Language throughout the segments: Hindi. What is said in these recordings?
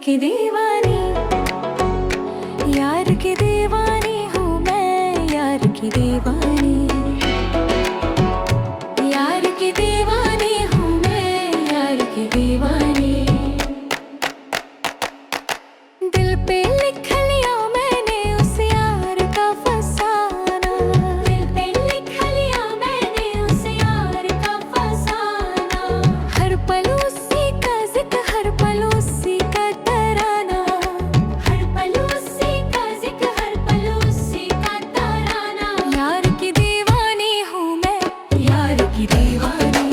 की दीवानी, यार की दीवानी हूँ मैं, यार की दीवानी, यार की दीवानी हूँ मैं, यार की दीवानी। दिल पे लिख लिया मैंने उस यार का फसाना, दिल पे लिख लिया मैंने उस यार का फसाना। हर पल उसी का जिक्र, हर पल उसी का तराना, हर पल उसी का जिक्र, हर पल उसी का तराना। यार की दीवानी हूँ मैं, यार की दीवानी,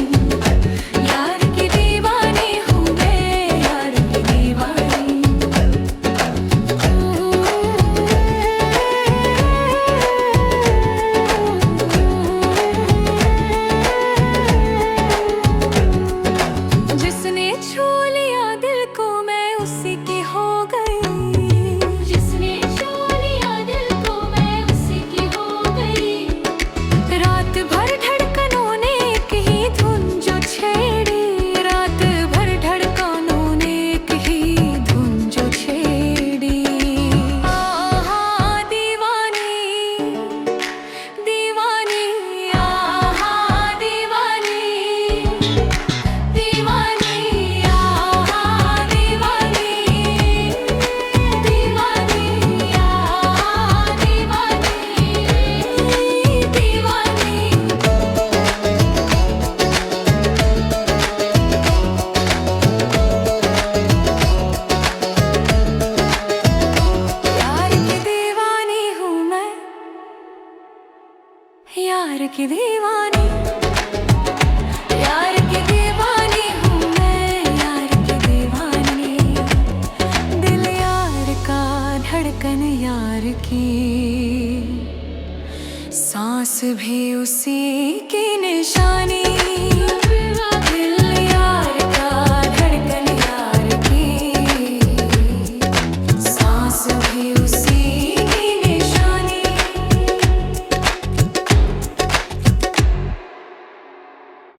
यार की दीवानी हूँ मैं, यार की दीवानी। जिसने छू लिया दिल को मैं उसी की हो गई, जिसने छू लिया दिल को मैं उसी की हो गई। रात भर धड़कनों ने एक ही धुन जो छेड़ी, रात भर धड़कनों ने एक ही धुन जो छेड़ी। आहा दीवानी, दीवानी, आहा दीवानी, दीवानी, आहा दीवानी, दीवानी, आहा दीवानी, दीवानी। यार की दीवानी हूँ मैं, यार की दीवानी, यार की दीवानी हूँ मैं, यार की दीवानी। दिल यार का, धड़कन यार की, सांस भी उसी की निशानी।